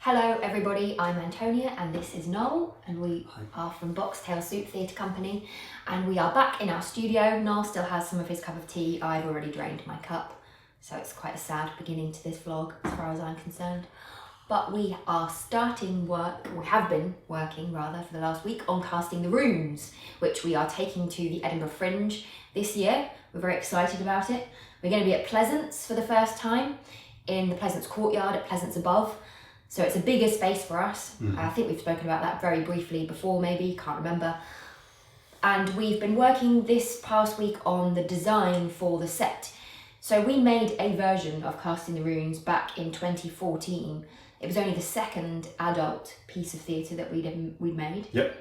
Hello everybody, I'm Antonia and this is Noel, and we are from Boxtail Soup Theatre Company, and we are back in our studio. Noel still has some of his cup of tea. I've already drained my cup, so it's quite a sad beginning to this vlog as far as I'm concerned. But we are starting work, we have been working rather for the last week on Casting the Runes, which we are taking to the Edinburgh Fringe this year. We're very excited about it. We're going to be at Pleasance for the first time, in the Pleasance courtyard at Pleasance Above. So it's a bigger space for us. I think we've spoken about that very briefly before, maybe, can't remember. And we've been working this past week on the design for the set. So we made a version of Casting the Runes back in 2014. It was only the second adult piece of theatre that we'd made. Yep.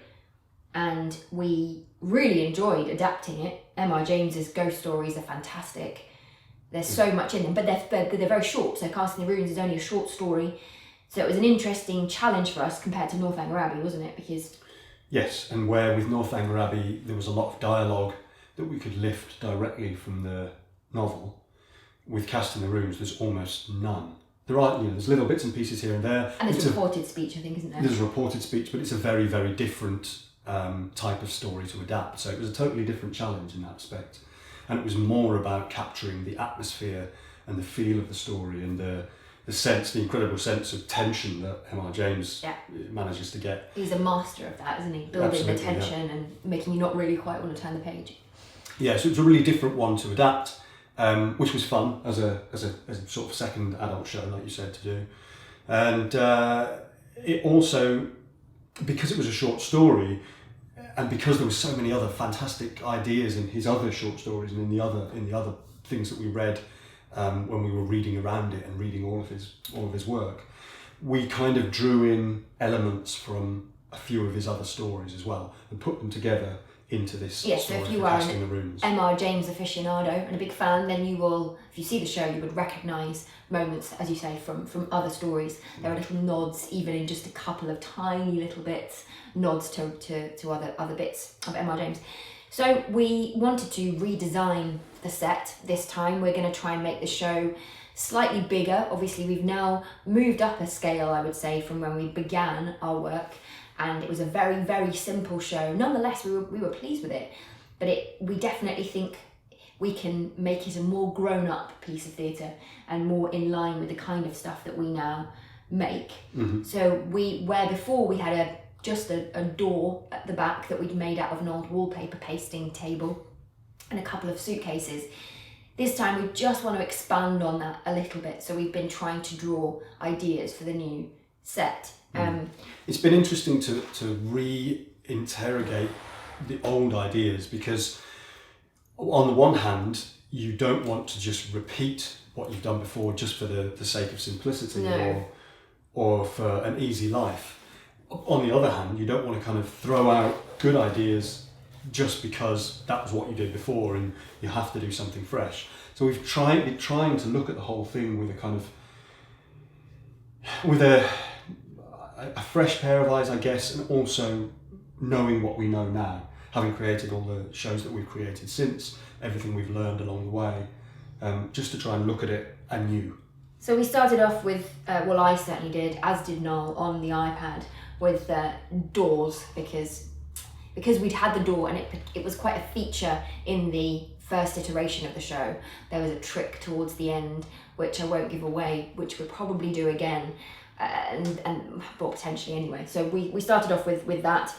And we really enjoyed adapting it. M.R.James's ghost stories are fantastic. There's so much in them, but they're very short. So Casting the Runes is only a short story. So it was an interesting challenge for us compared to Northanger Abbey, wasn't it? Because yes, and where with Northanger Abbey there was a lot of dialogue that we could lift directly from the novel. With Casting the Runes, there's almost none. There are, there's little bits and pieces here and there. And there's reported speech, I think, isn't there? There's a reported speech, but it's a very, very different type of story to adapt. So it was a totally different challenge in that respect. And it was more about capturing the atmosphere and the feel of the story and the incredible sense of tension that M.R.James manages to get. He's a master of that, isn't he? Building the tension and making you not really quite want to turn the page. Yeah, so it was a really different one to adapt, which was fun as a sort of second adult show, like you said, to do. And it also, because it was a short story, and because there were so many other fantastic ideas in his other short stories and in the other things that we read, when we were reading around it and reading all of his work, we kind of drew in elements from a few of his other stories as well and put them together into this story so if you for are Casting the Runes. M.R.James aficionado and a big fan, then you will, if you see the show, you would recognise moments, as you say, from other stories. There are little nods, even in just a couple of tiny little bits, nods to other bits of M.R.James. So we wanted to redesign the set this time. We're going to try and make the show slightly bigger. Obviously, we've now moved up a scale, I would say, from when we began our work. And it was a very, very simple show. Nonetheless, we were pleased with it. But we definitely think we can make it a more grown-up piece of theatre and more in line with the kind of stuff that we now make. Mm-hmm. So where before we had just a door at the back that we'd made out of an old wallpaper pasting table and a couple of suitcases. This time we just want to expand on that a little bit. So we've been trying to draw ideas for the new set. It's been interesting to re-interrogate the old ideas, because on the one hand, you don't want to just repeat what you've done before just for the sake of simplicity or for an easy life. On the other hand, you don't want to kind of throw out good ideas just because that was what you did before and you have to do something fresh. So we've been trying to look at the whole thing with a fresh pair of eyes, I guess, and also knowing what we know now, having created all the shows that we've created since, everything we've learned along the way, just to try and look at it anew. So we started off with, I certainly did, as did Noel, on the iPad, with doors, because we'd had the door and it was quite a feature in the first iteration of the show. There was a trick towards the end, which I won't give away, which we'll probably do again, but potentially anyway. So we started off with that.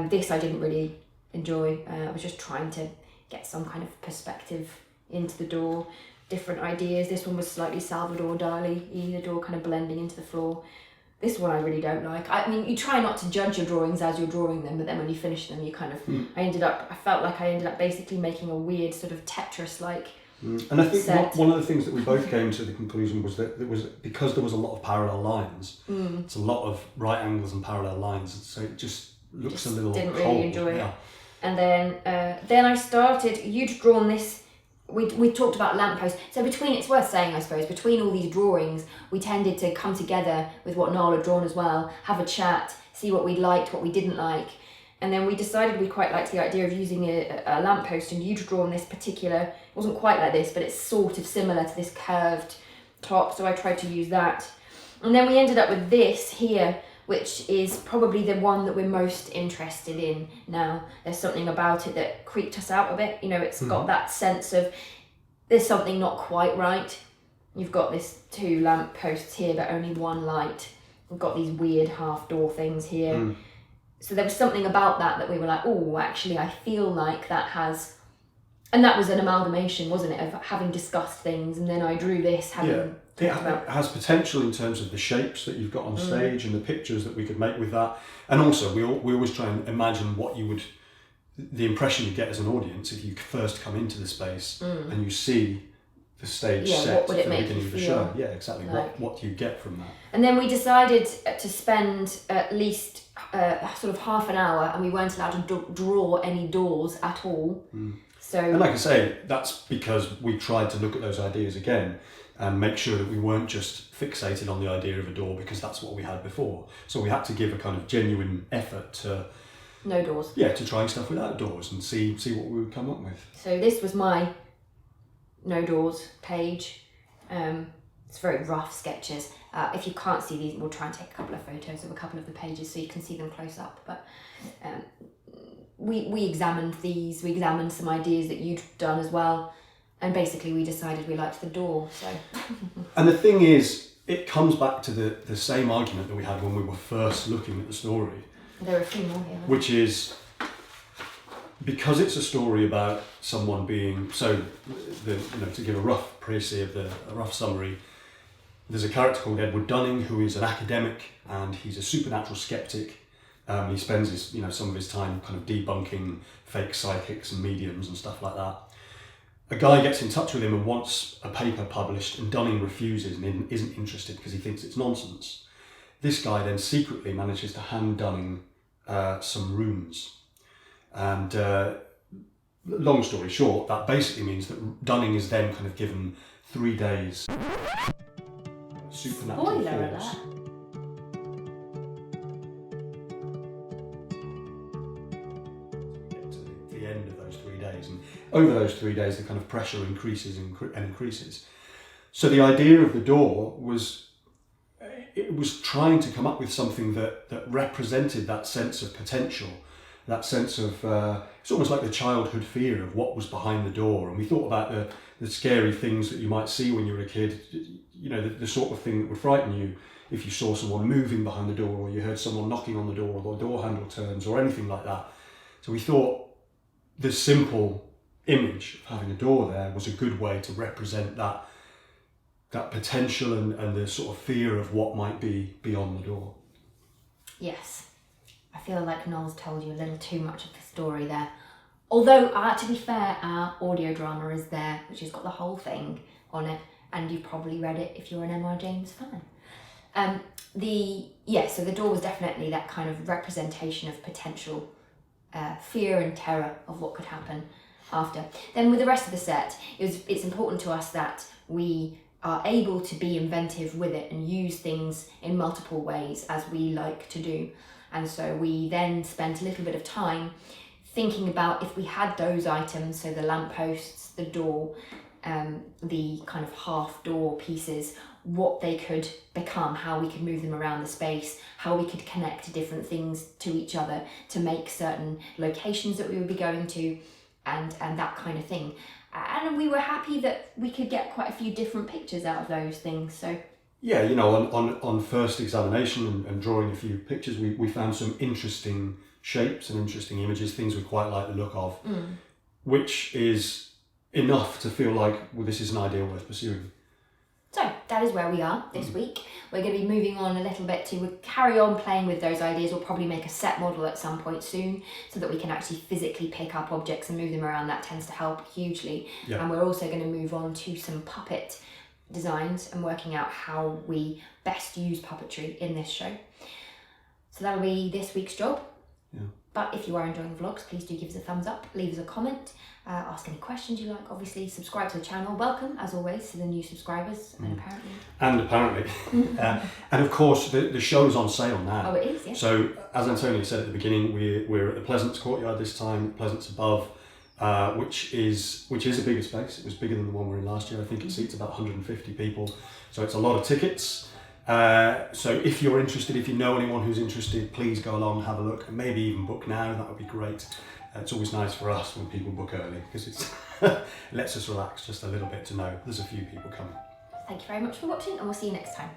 This I didn't really enjoy. I was just trying to get some kind of perspective into the door, different ideas. This one was slightly Salvador Dali, the door kind of blending into the floor. This one I really don't like. I mean, you try not to judge your drawings as you're drawing them, but then when you finish them, you kind of, I felt like I ended up basically making a weird sort of Tetris-like And I think one of the things that we both came to the conclusion was that because there was a lot of parallel lines, it's a lot of right angles and parallel lines, so it just looks a little didn't cold. Really enjoy it. And then I started, you'd drawn this, we talked about lampposts. So it's worth saying, I suppose, between all these drawings, we tended to come together with what Noel had drawn as well, have a chat, see what we liked, what we didn't like. And then we decided we quite liked the idea of using a lamppost, and you'd drawn this particular, it wasn't quite like this, but it's sort of similar to this curved top, so I tried to use that. And then we ended up with this here, which is probably the one that we're most interested in now. There's something about it that creeped us out a bit. You know, it's got that sense of there's something not quite right. You've got this 2 lamp posts here, but only 1 light. We've got these weird half door things here. So there was something about that we were like, oh, actually, I feel like that has... And that was an amalgamation, wasn't it, of having discussed things, and then I drew this, having... It has potential in terms of the shapes that you've got on stage and the pictures that we could make with that. And also, we always try and imagine what you would... The impression you get as an audience if you first come into the space and you see the stage set what would it at the make beginning you of the feel? show. Yeah, exactly. Like, what do you get from that? And then we decided to spend at least sort of half an hour, and we weren't allowed to draw any doors at all. So, and like I say, that's because we tried to look at those ideas again and make sure that we weren't just fixated on the idea of a door because that's what we had before. So we had to give a kind of genuine effort to... No doors. Yeah, to trying stuff without doors and see what we would come up with. So this was my no doors page. It's very rough sketches. If you can't see these, we'll try and take a couple of photos of a couple of the pages so you can see them close up. But we examined these, we examined some ideas that you'd done as well, and basically we decided we liked the door. So. And the thing is, it comes back to the same argument that we had when we were first looking at the story. There are a few more here. Which is, because it's a story about someone being, to give a rough précis a rough summary, there's a character called Edward Dunning who is an academic and he's a supernatural skeptic. He spends some of his time kind of debunking fake psychics and mediums and stuff like that. A guy gets in touch with him and wants a paper published, and Dunning refuses and isn't interested because he thinks it's nonsense. This guy then secretly manages to hand Dunning some runes. And long story short, that basically means that Dunning is then kind of given 3 days supernatural force. To the end of those 3 days, and over those 3 days the kind of pressure increases and increases. So the idea of the door was, it was trying to come up with something that represented that sense of potential, that sense of, it's almost like the childhood fear of what was behind the door. And we thought about the scary things that you might see when you were a kid, the sort of thing that would frighten you if you saw someone moving behind the door, or you heard someone knocking on the door, or the door handle turns, or anything like that. So we thought this simple image of having a door there was a good way to represent that potential and the sort of fear of what might be beyond the door. Yes. I feel like Noel's told you a little too much of the story there. Although, to be fair, our audio drama is there, which has got the whole thing on it, and you've probably read it if you're an M.R.James fan. So the door was definitely that kind of representation of potential fear and terror of what could happen after. Then with the rest of the set, it's important to us that we are able to be inventive with it and use things in multiple ways as we like to do. And so we then spent a little bit of time thinking about if we had those items, so the lampposts, the door, the kind of half door pieces, what they could become, how we could move them around the space, how we could connect different things to each other to make certain locations that we would be going to, and that kind of thing. And we were happy that we could get quite a few different pictures out of those things. So yeah, on first examination and drawing a few pictures, we found some interesting shapes and interesting images, things we quite like the look of, which is enough to feel like, well, this is an idea worth pursuing. So that is where we are this week. We're going to be moving on a little bit to carry on playing with those ideas. We'll probably make a set model at some point soon so that we can actually physically pick up objects and move them around. That tends to help hugely. Yeah. And we're also going to move on to some puppet designs and working out how we best use puppetry in this show. So that'll be this week's job. Yeah. But if you are enjoying the vlogs, please do give us a thumbs up, leave us a comment, ask any questions you like, obviously subscribe to the channel. Welcome, as always, to the new subscribers, and apparently. And of course, the show's on sale now. Oh, it is, yeah. So, as Antonia said at the beginning, we're at the Pleasance Courtyard this time, Pleasance above, which is a bigger space. It was bigger than the one we were in last year. I think it seats about 150 people. So it's a lot of tickets. So if you're interested, if you know anyone who's interested, please go along, have a look, and maybe even book now. That would be great. It's always nice for us when people book early, because it lets us relax just a little bit to know there's a few people coming. Thank you very much for watching, and we'll see you next time.